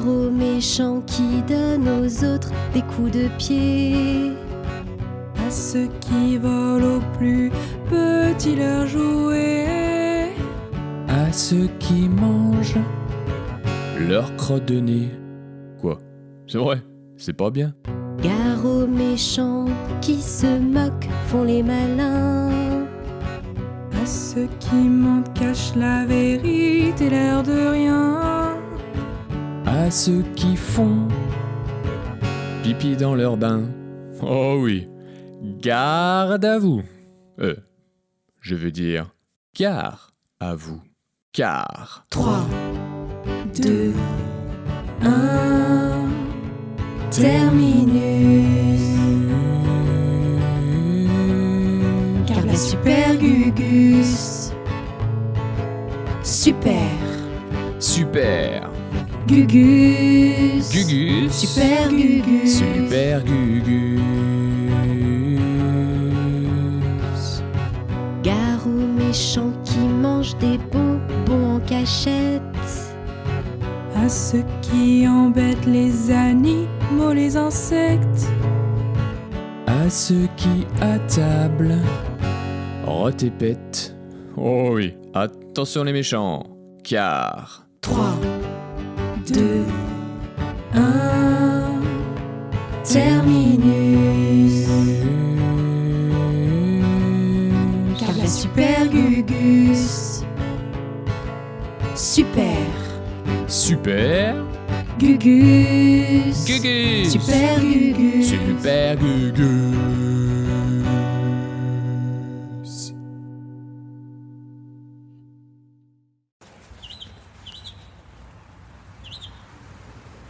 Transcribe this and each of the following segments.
Gare aux méchants qui donnent aux autres des coups de pied. À ceux qui volent aux plus petits leurs jouets. À ceux qui mangent leur crotte de nez. Quoi? C'est vrai, c'est pas bien. Gare aux méchants qui se moquent, font les malins. À ceux qui mentent, cachent la vérité, l'air de rien. À ceux qui font pipi dans leur bain. Oh oui, garde à vous. Je veux dire, gare à vous. Car 3, 2, 1. Terminus. Car la super Gugus. Super Gugus. Super Gugus. Super Gugus. Gare aux méchants qui mangent des bonbons en cachette. À ceux qui embêtent les animaux, les insectes. À ceux qui à table rotent et pètent. Oh oui, attention les méchants, car 3, 2, 1. Terminus. Car la super Gugus. Super Gugus. Super Gugus. Super Gugus.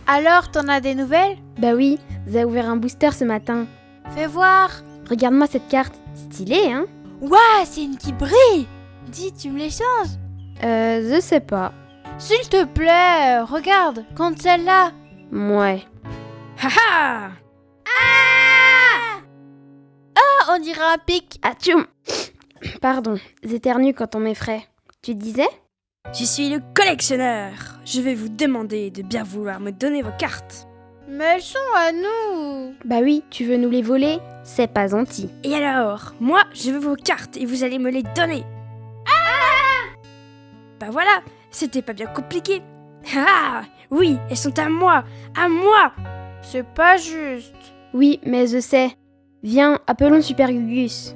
Alors, t'en as des nouvelles? Bah oui, vous avez ouvert un booster ce matin. Fais voir. Regarde-moi cette carte. Stylée, hein? Ouah, c'est une qui brille. Dis, tu me l'échanges? Je sais pas. S'il te plaît, regarde, compte celle-là. Ouais. Haha. Ah, on dirait un pic. Atchoum. Pardon, j'éternue quand on m'effraie. Tu disais? Je suis le collectionneur. Je vais vous demander de bien vouloir me donner vos cartes. Mais elles sont à nous. Bah oui, tu veux nous les voler? C'est pas gentil. Et alors, moi, je veux vos cartes et vous allez me les donner. Bah voilà, c'était pas bien compliqué. Ah, oui, elles sont à moi. À moi. C'est pas juste. Oui, mais je sais. Viens, appelons Super Gugus.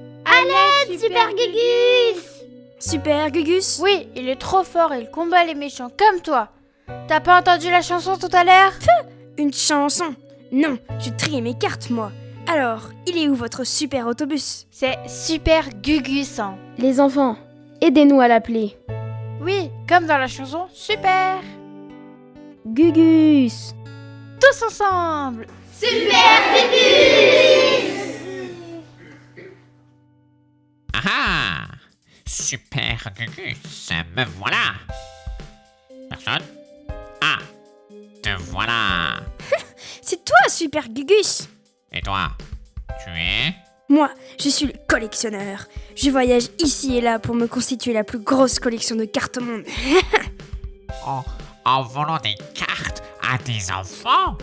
Super Gugus. Super Gugus. Oui, il est trop fort et il combat les méchants comme toi. T'as pas entendu la chanson tout à l'heure? Une chanson. Non, je trie mes cartes, moi. Alors, il est où votre super autobus? C'est Super Gugus. Hein. Les enfants, aidez-nous à l'appeler. Oui, comme dans la chanson Super. Gugus. Tous ensemble. Ah! Super Gugus, me voilà! Personne? Ah! Te voilà! C'est toi, Super Gugus. Et toi? Tu es? Moi, je suis le collectionneur. Je voyage ici et là pour me constituer la plus grosse collection de cartes au monde. En volant des cartes à des enfants?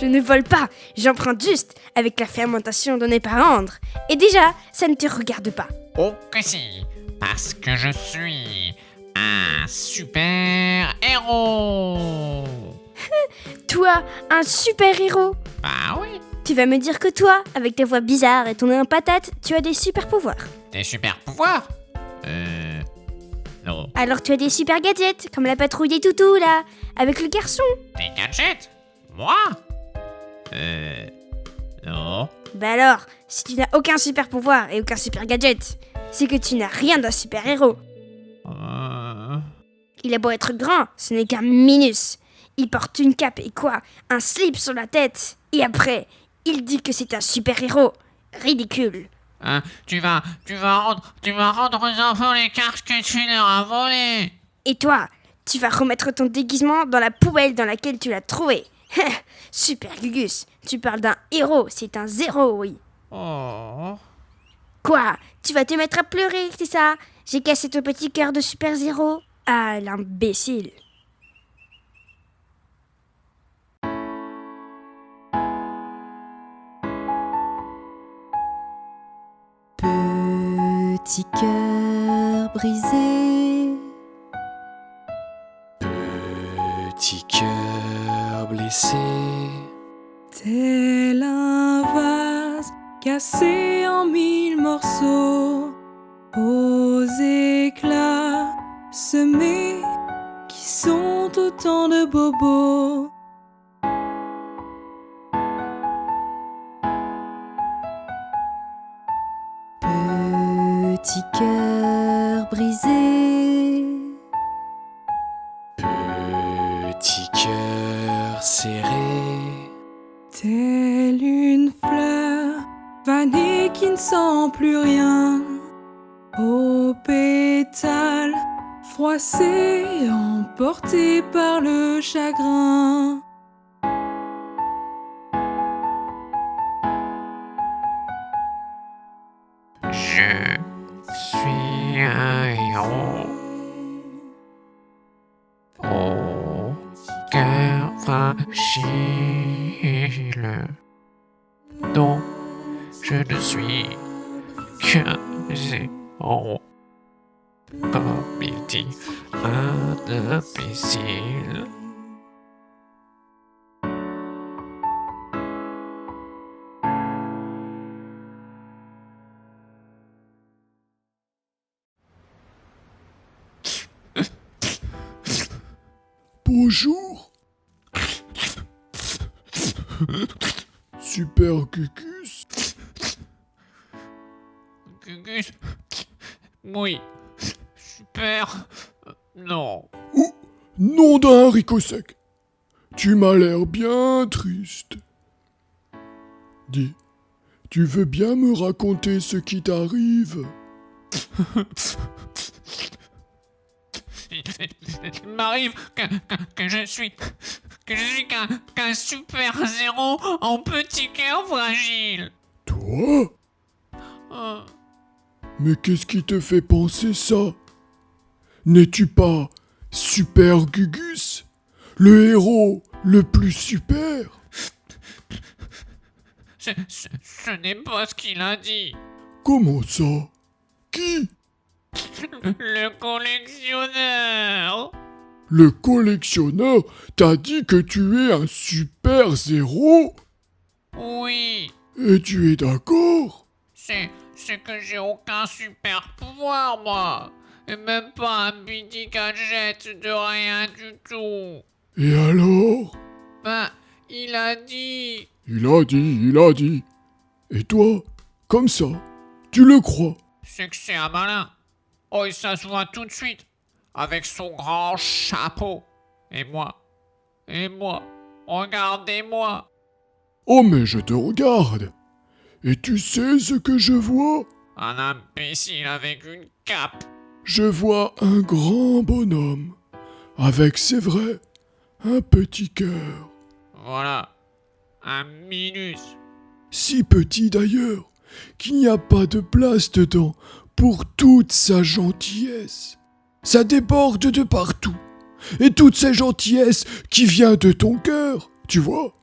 Je ne vole pas, j'emprunte juste avec la fermentation donnée par Andre. Et déjà, ça ne te regarde pas. Oh que si! Parce que je suis un super héros! Toi, un super-héros. Bah oui! Tu vas me dire que toi, avec ta voix bizarre et ton nez en patate, tu as des super-pouvoirs. Des super pouvoirs? Non. Alors tu as des super-gadgets, comme la patrouille des toutous, là, avec le garçon. Des gadgets? Moi? Non. Bah alors, si tu n'as aucun super-pouvoir et aucun super-gadget, c'est que tu n'as rien d'un super-héros. Il a beau être grand, ce n'est qu'un minus. Il porte une cape et quoi? Un slip sur la tête. Et après, il dit que c'est un super-héros. Ridicule. Tu vas rendre aux enfants les cartes que tu leur as volées. Et toi, tu vas remettre ton déguisement dans la poubelle dans laquelle tu l'as trouvé. Super Gugus, tu parles d'un héros, c'est un zéro, oui. Oh. Quoi? Tu vas te mettre à pleurer, c'est ça? J'ai cassé ton petit cœur de super zéro. Ah, l'imbécile. Petit cœur brisé, Petit cœur blessé, tel un vase cassé en 1000 morceaux, aux éclats semés qui sont autant de bobos. petit cœur brisé, petit cœur serré, Telle une fleur fanée qui ne sent plus rien, aux pétales froissés, emportés par le chagrin. Je suis un héros au cœur fragile. Non, je ne suis qu'un zéro. Comme il dit un imbécile. Bonjour. Super Cucus. Gugus. Oui. Super. Non. Oh, nom d'un haricot sec. Tu m'as l'air bien triste. Dis, tu veux bien me raconter ce qui t'arrive? Il m'arrive que je suis qu'un super zéro en petit cœur fragile. Toi? Mais qu'est-ce qui te fait penser ça? N'es-tu pas Super Gugus, le héros le plus super? Ce n'est pas ce qu'il a dit. Comment ça? Qui? Le collectionneur. Le collectionneur t'a dit que tu es un super zéro? Oui, Et tu es d'accord? c'est que j'ai aucun super pouvoir, moi. Et même pas un petit gadget de rien du tout. Et alors? Ben, il a dit... Il a dit. Et toi, comme ça, tu le crois? C'est que c'est un malin. Oh, et ça se voit tout de suite. Avec son grand chapeau. Et moi, regardez-moi. Oh mais je te regarde. Et tu sais ce que je vois? Un imbécile avec une cape. Je vois un grand bonhomme, avec, c'est vrai, un petit cœur. Voilà, un minus. Si petit d'ailleurs, qu'il n'y a pas de place dedans pour toute sa gentillesse. Ça déborde de partout. Et toute cette gentillesse qui vient de ton cœur, tu vois,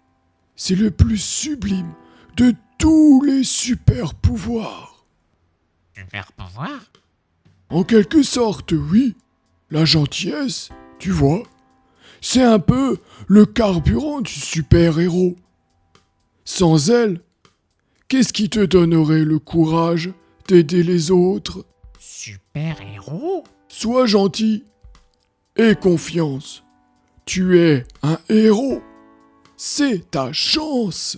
c'est le plus sublime de tous les super pouvoirs. Super pouvoir? En quelque sorte, oui. La gentillesse, tu vois, c'est un peu le carburant du super-héros. Sans elle, qu'est-ce qui te donnerait le courage d'aider les autres? Super héros? Sois gentil. Aie confiance. Tu es un héros. C'est ta chance.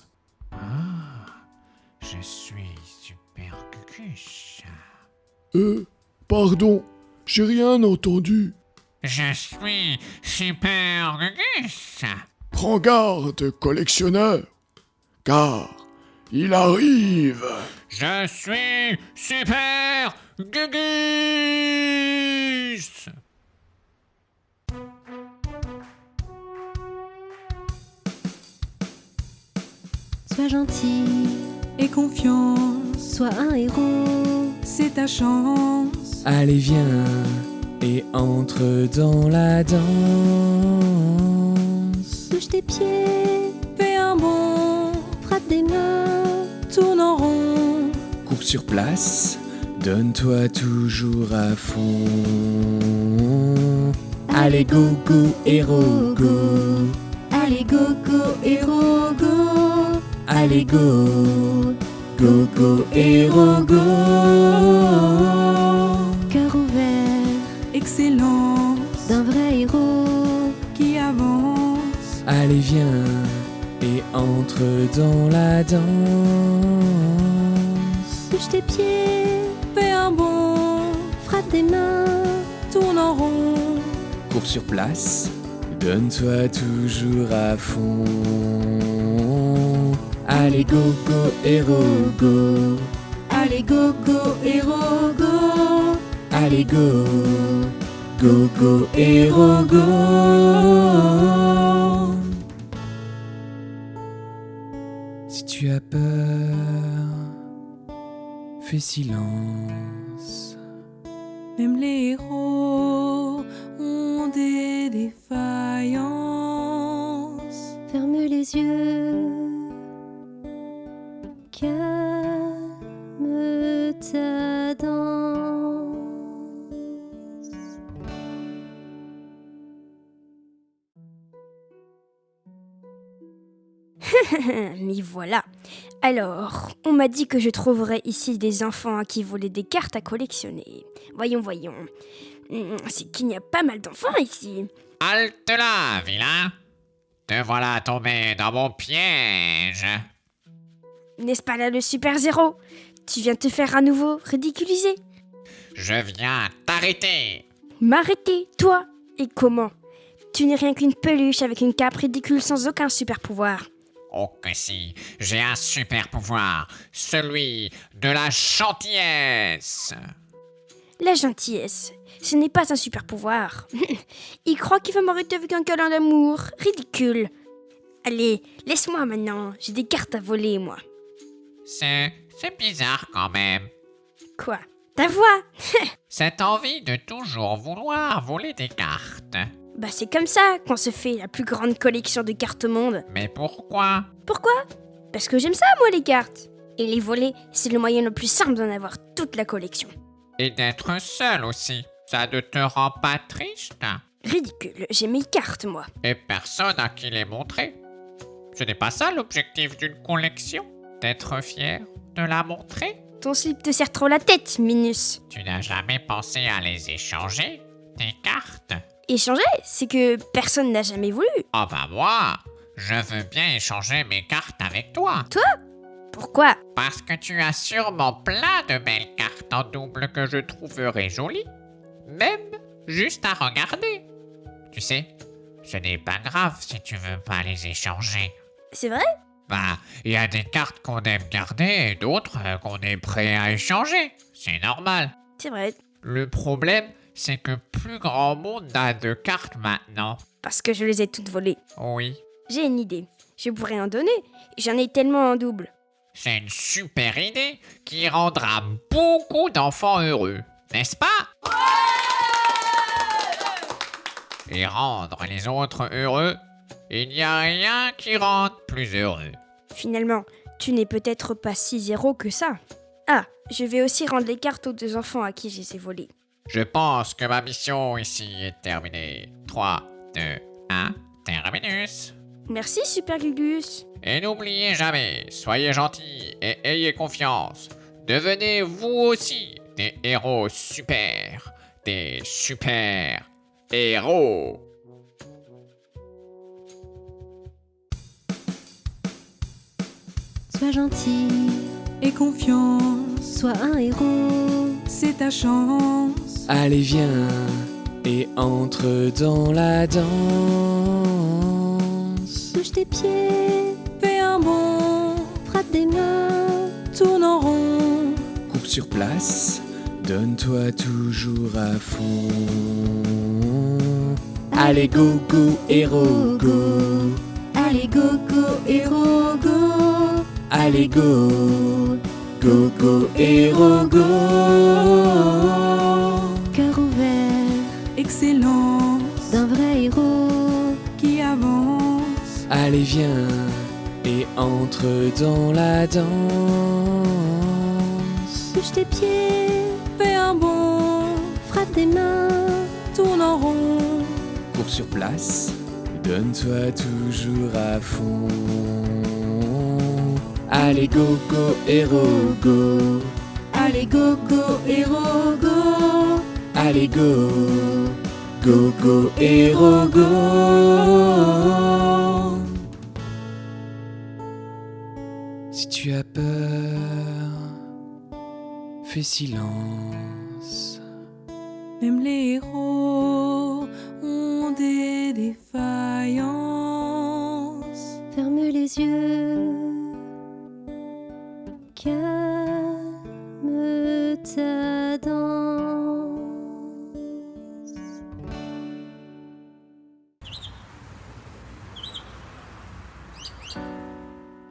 Je suis super cucuche. Pardon, j'ai rien entendu. Je suis super cucuche. Prends garde, collectionneur, car il arrive. Je suis super Gugus. sois gentil, Et confiance, sois un héros. c'est ta chance. Allez viens et entre dans la danse. Bouge tes pieds, Fais un bond, frappe des mains, tourne en rond. Cours sur place, donne-toi toujours à fond. Allez go go héros go. Allez go go héros go. Allez go, go go héros go. Cœur ouvert Excellence d'un vrai héros. qui avance. Allez viens et entre dans la danse. Bouge tes pieds, Fais un bond, frappe des mains. tourne en rond. Cours sur place, donne-toi toujours à fond. Allez go go héros go. Allez go go héros go. Allez go, go go héros go. Si tu as peur, fais silence. Même les héros ont des défaillances. Ferme les yeux. Calme ta danse. M'y voilà. Alors, on m'a dit que je trouverais ici des enfants à qui voler des cartes à collectionner. Voyons. C'est qu'il y a pas mal d'enfants ici. Halte là, vilain. Te voilà tombé dans mon piège. N'est-ce pas là le Super Zéro? Tu viens te faire à nouveau ridiculiser. Je viens t'arrêter. M'arrêter, toi? Et comment? Tu n'es rien qu'une peluche avec une cape ridicule sans aucun super pouvoir. Oh que si, j'ai un super pouvoir, celui de la gentillesse. La gentillesse, ce n'est pas un super pouvoir. Il croit qu'il va m'arrêter avec un câlin d'amour. Ridicule. Allez, laisse-moi maintenant, j'ai des cartes à voler, moi. C'est bizarre quand même. Quoi? Ta voix? Cette envie de toujours vouloir voler des cartes. Bah c'est comme ça qu'on se fait la plus grande collection de cartes au monde. Mais pourquoi? Pourquoi? Parce que j'aime ça, moi, les cartes. Et les voler, c'est le moyen le plus simple d'en avoir toute la collection. Et d'être seul aussi, ça ne te rend pas triste? Ridicule, j'ai mes cartes, moi. Et personne à qui les montrer. Ce n'est pas ça l'objectif d'une collection? D'être fier de la montrer? Ton slip te serre trop la tête, Minus. Tu n'as jamais pensé à les échanger, tes cartes? Échanger, c'est que personne n'a jamais voulu. Ah bah moi, je veux bien échanger mes cartes avec toi. Pourquoi? Parce que tu as sûrement plein de belles cartes en double que je trouverais jolies. Même juste à regarder. Tu sais, ce n'est pas grave si tu veux pas les échanger. C'est vrai? Bah, il y a des cartes qu'on aime garder et d'autres qu'on est prêt à échanger. C'est normal. C'est vrai. Le problème, c'est que plus grand monde n'a de cartes maintenant. Parce que je les ai toutes volées. Oui, J'ai une idée. Je pourrais en donner. J'en ai tellement en double. c'est une super idée qui rendra beaucoup d'enfants heureux, n'est-ce pas? Et rendre les autres heureux, il n'y a rien qui rende plus heureux. Finalement, tu n'es peut-être pas si zéro que ça. Ah, je vais aussi rendre les cartes aux 2 enfants à qui je les ai volées. Je pense que ma mission ici est terminée. 3, 2, 1, terminus. Merci, Super Gugus. Et n'oubliez jamais, soyez gentils et ayez confiance. Devenez vous aussi des héros super. Des super héros. Sois gentil, Et confiance, sois un héros. c'est ta chance. Allez viens et entre dans la danse. Bouge tes pieds, Fais un bond, frappe des mains. tourne en rond. Cours sur place, donne-toi toujours à fond. Allez go go héros go. Allez go go héros go. Allez go, go go héros go. Cœur ouvert Excellence d'un vrai héros. qui avance. Allez viens et entre dans la danse. Bouge tes pieds, tes mains. Tourne en rond. Cours sur place, donne-toi toujours à fond. Allez go go héros go. Allez, go, go, héros, go. Allez go, go go héros go. Si tu as peur, fais silence. Même les héros ont des défaillances. Ferme les yeux. Calme ta danse.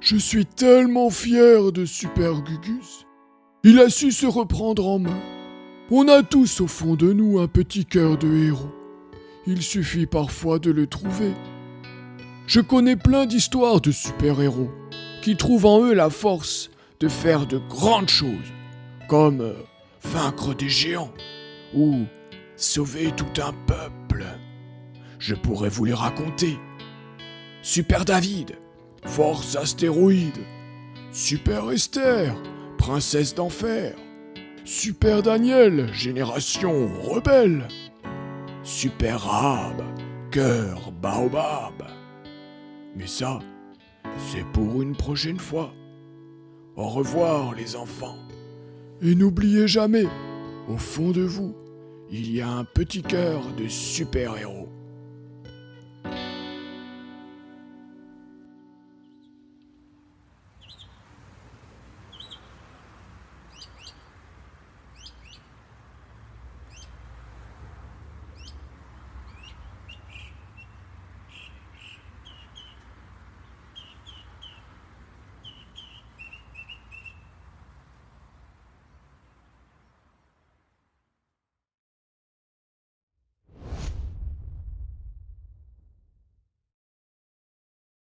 Je suis tellement fier de Super Gugus. Il a su se reprendre en main. On a tous au fond de nous un petit cœur de héros. Il suffit parfois de le trouver. Je connais plein d'histoires de super-héros qui trouvent en eux la force de faire de grandes choses, comme vaincre des géants ou sauver tout un peuple. Je pourrais vous les raconter. Super David, Force Astéroïde, Super Esther, Princesse d'Enfer, Super Daniel, Génération Rebelle, Super Rab, Cœur Baobab. Mais ça, c'est pour une prochaine fois. Au revoir les enfants. Et n'oubliez jamais, au fond de vous, il y a un petit cœur de super-héros.